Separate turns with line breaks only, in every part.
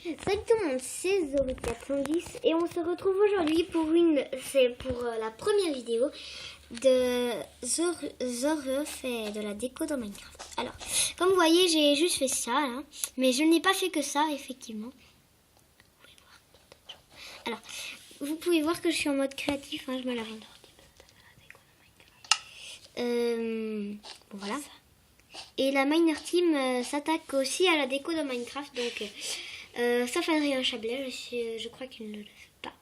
Salut tout le monde, c'est Zoru410 et on se retrouve aujourd'hui pour la première vidéo de Zoru fait de la déco dans Minecraft. Alors, comme vous voyez, j'ai juste fait ça, hein, mais je n'ai pas fait que ça, effectivement. Alors, vous pouvez voir que je suis en mode créatif, hein, je me lave un bon, voilà. Et la Miner Team s'attaque aussi à la déco de Minecraft, donc sauf Adrien Chablet, je crois qu'il ne le fait pas,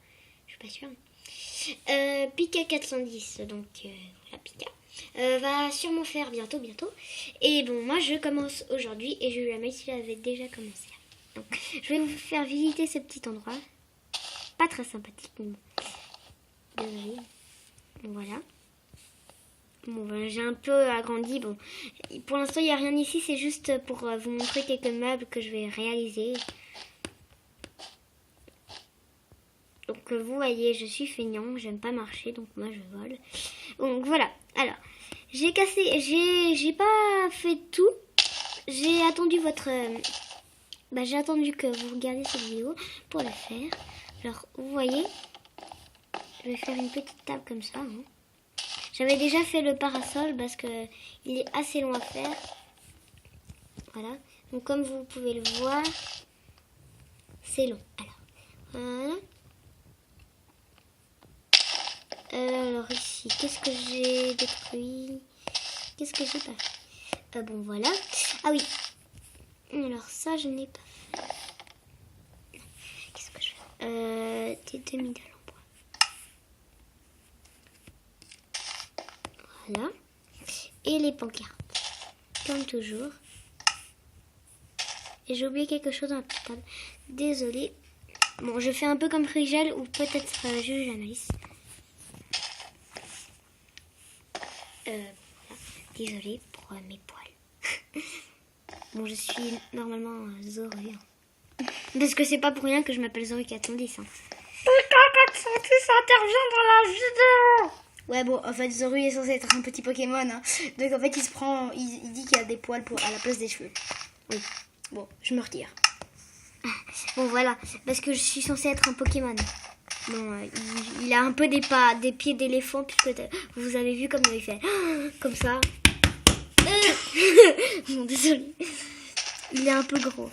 je suis pas sûre. Pika 410, donc voilà, Pika va sûrement faire bientôt. Et bon, moi je commence aujourd'hui et je lui la il avait déjà commencé. Donc je vais vous faire visiter ce petit endroit, pas très sympathique, mais bon. Désolée. Voilà. Bon, ben, j'ai un peu agrandi. Bon, pour l'instant, il n'y a rien ici. C'est juste pour vous montrer quelques meubles que je vais réaliser. Donc, vous voyez, je suis feignant. J'aime pas marcher, donc moi, je vole. Donc, voilà. Alors, j'ai pas fait tout. J'ai attendu j'ai attendu que vous regardiez cette vidéo pour le faire. Alors, vous voyez, je vais faire une petite table comme ça, hein. J'avais déjà fait le parasol parce que il est assez long à faire. Voilà. Donc comme vous pouvez le voir, c'est long. Alors, voilà. Alors ici, qu'est-ce que j'ai détruit? Qu'est-ce que j'ai pas fait? Bon voilà. Ah oui. Alors ça, je n'ai pas fait. Qu'est-ce que je fais? Des demi-dalles en bois. Voilà. Et les pancartes, comme toujours. Et j'ai oublié quelque chose dans la petite table. Désolée. Bon, je fais un peu comme Frigel ou peut-être Juge Anaïs. Voilà. Désolée pour mes poils. Bon, je suis normalement Zoru. Parce que c'est pas pour rien que je m'appelle Zoru410. Hein.
Ça intervient dans la vidéo.
Ouais, bon, en fait, Zoru est censé être un petit Pokémon. Hein. Donc, en fait, il dit qu'il y a des poils à la place des cheveux. Oui. Bon, je me retire. Bon, voilà. Parce que je suis censée être un Pokémon. Bon, il a un peu des pieds d'éléphant, puisque vous avez vu comme il fait. Comme ça. Bon, désolé. Il est un peu gros.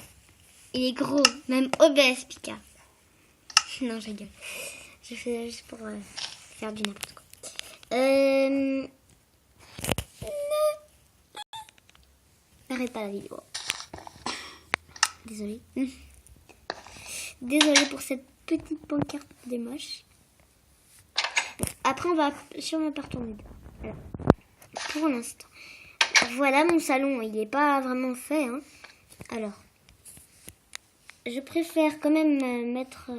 Il est gros. Même obèse, Pika. Non, je rigole. Je fais juste pour faire du n'importe quoi. N'arrête pas la vidéo. Désolée. Désolée pour cette petite pancarte des moches. Après, on va sûrement pas retourner dehors. Voilà. Pour l'instant. Voilà mon salon. Il n'est pas vraiment fait. Hein. Alors, je préfère quand même mettre...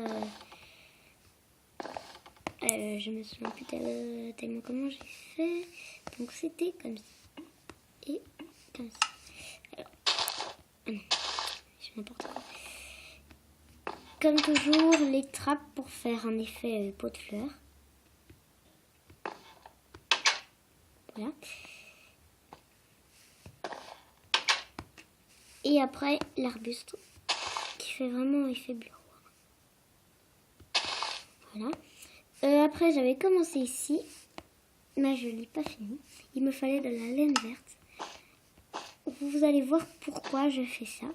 je me souviens plus tellement comment j'ai fait. Donc, c'était comme ça. Et comme ça. Alors, je n'importe quoi. Comme toujours, les trappes pour faire un effet pot de fleurs. Voilà. Et après, l'arbuste qui fait vraiment effet bureau. Voilà. Après, j'avais commencé ici, mais je ne l'ai pas fini. Il me fallait de la laine verte. Vous allez voir pourquoi je fais ça.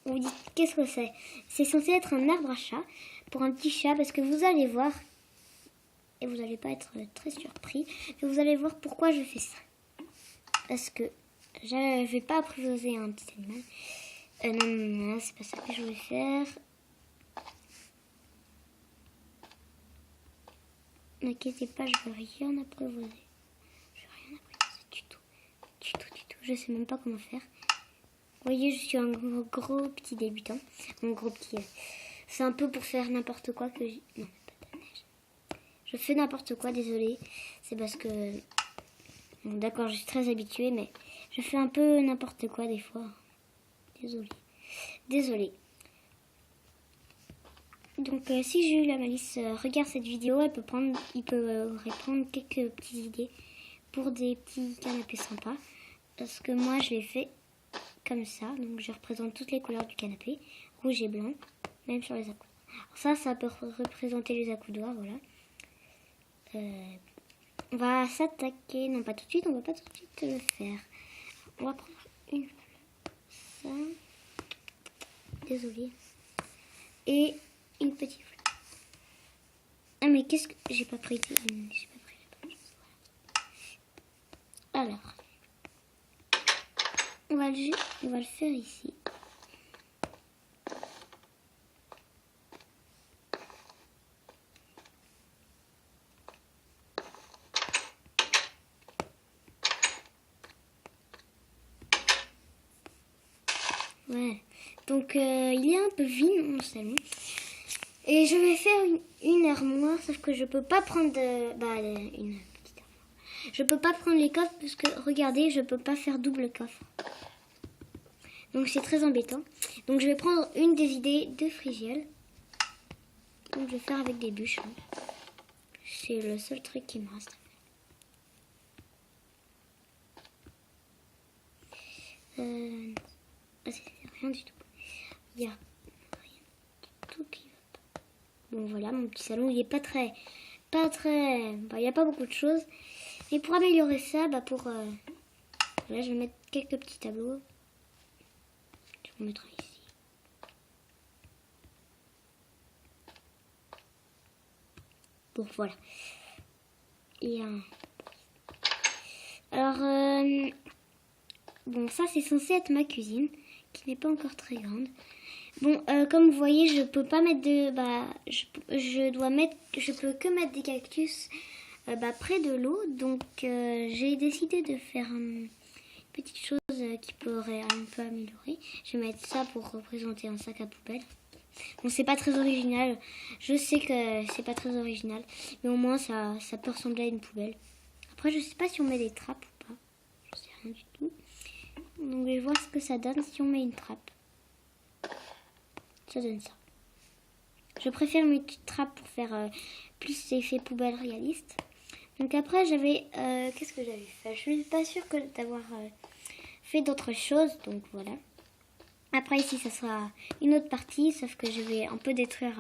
On vous dit, qu'est-ce que c'est? C'est censé être un arbre à chat pour un petit chat parce que vous allez voir, et vous n'allez pas être très surpris, mais vous allez voir pourquoi je fais ça. Parce que je ne vais pas apprivoiser un petit animal. Non, c'est pas ça que je voulais faire. N'inquiétez pas, je veux rien apprivoiser. Je veux rien apprivoiser du tout. Je sais même pas comment faire. Vous voyez, je suis un gros petit débutant. Un gros petit... c'est un peu pour faire n'importe quoi que j'ai... Non, pas de neige. Je fais n'importe quoi, désolée. C'est parce que... Bon, d'accord, je suis très habituée, mais je fais un peu n'importe quoi des fois. Désolée. Donc, si Jules la Malice regarde cette vidéo, il peut prendre quelques petites idées pour des petits canapés sympas. Parce que moi, je l'ai fait comme ça. Donc je représente toutes les couleurs du canapé, rouge et blanc, même sur les accoudoirs. Alors ça peut représenter les accoudoirs, voilà. On va s'attaquer, non pas tout de suite, on va pas tout de suite le faire. On va prendre une fleur, ça, désolée, et une petite fleur. Ah mais qu'est-ce que j'ai pas pris la bonne chose. Voilà. Alors, on va le faire ici. Voilà. Donc il est un peu vide mon salon. Et je vais faire une armoire, sauf que je peux pas prendre une petite armoire. Je peux pas prendre les coffres parce que regardez, je peux pas faire double coffre. Donc c'est très embêtant. Donc je vais prendre une des idées de Frigiel. Donc je vais faire avec des bûches. C'est le seul truc qui me reste. C'est rien du tout. Il y a rien du tout qui va pas. Bon voilà, mon petit salon, il est pas très, il y a pas beaucoup de choses. Et pour améliorer ça, voilà, je vais mettre quelques petits tableaux. Je vais en mettre ici. Bon voilà. Il y a un... Alors, bon ça c'est censé être ma cuisine, qui n'est pas encore très grande. Bon, comme vous voyez, je peux pas mettre de... je peux que mettre des cactus près de l'eau. Donc, j'ai décidé de faire une petite chose qui pourrait un peu améliorer. Je vais mettre ça pour représenter un sac à poubelle. Bon, c'est pas très original. Je sais que c'est pas très original. Mais au moins, ça peut ressembler à une poubelle. Après, je sais pas si on met des trappes ou pas. Je sais rien du tout. Donc, je vais voir ce que ça donne si on met une trappe. Ça donne ça. Je préfère mes petites trappes pour faire plus effet poubelle réaliste. Donc après j'avais... qu'est-ce que j'avais fait? Je suis pas sûre d'avoir fait d'autres choses. Donc voilà. Après ici ça sera une autre partie. Sauf que je vais un peu détruire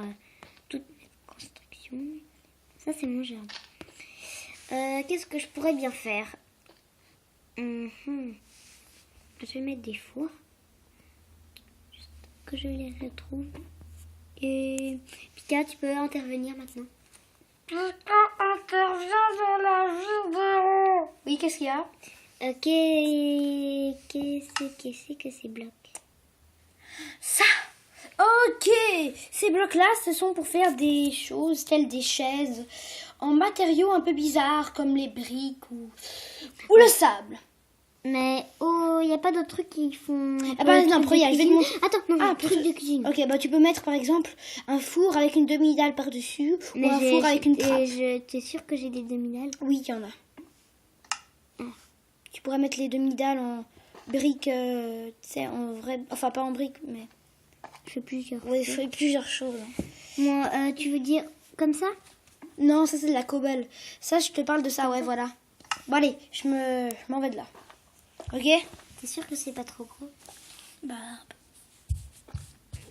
toute mes constructions. Ça c'est mon jardin. Qu'est-ce que je pourrais bien faire? Je vais mettre des fours. Que je les retrouve. Et Pika, tu peux intervenir maintenant.
Pika intervient dans la vidéo.
Oui, qu'est-ce qu'il y a? Qu'est-ce que ces blocs?
Ça. Ok. Ces blocs-là, ce sont pour faire des choses telles des chaises en matériaux un peu bizarres comme les briques ou le sable.
Mais il n'y a pas d'autres trucs qui font...
Ah bah non, regarde, je vais te montrer.
Attends, non, truc de cuisine.
Ok, bah tu peux mettre par exemple un four avec une demi-dalle par-dessus ou un four avec une trappe.
T'es sûre que j'ai des demi-dalles?
Oui, il y en a. Tu pourrais mettre les demi-dalles en briques, tu sais, en vrai... Enfin, pas en briques, mais...
Je fais plusieurs.
Oui, je fais plusieurs choses.
Moi, tu veux dire comme ça?
Non, ça c'est de la cobble. Ça, je te parle de ça, ouais, voilà. Bon allez, je m'en vais de là. Ok?
T'es sûre que c'est pas trop gros?
Bah...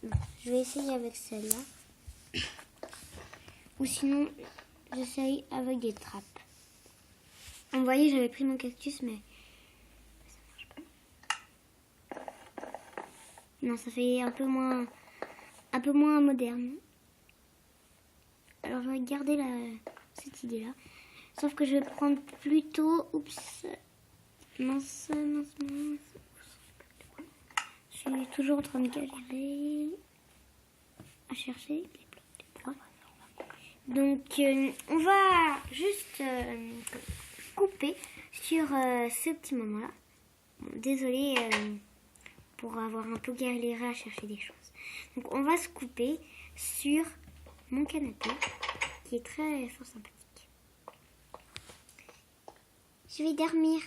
Non, je vais essayer avec celle-là. Ou sinon, j'essaye avec des trappes. Vous voyez, j'avais pris mon cactus, mais ça marche pas. Non, ça fait un peu moins moderne. Alors, je vais garder cette idée-là. Sauf que je vais prendre plutôt... Oups. Mince. Je suis toujours en train de galérer à chercher les blocs. Donc, on va juste couper sur ce petit moment-là. Bon, désolée pour avoir un peu galéré à chercher des choses. Donc, on va se couper sur mon canapé qui est très fort sympathique. Je vais dormir.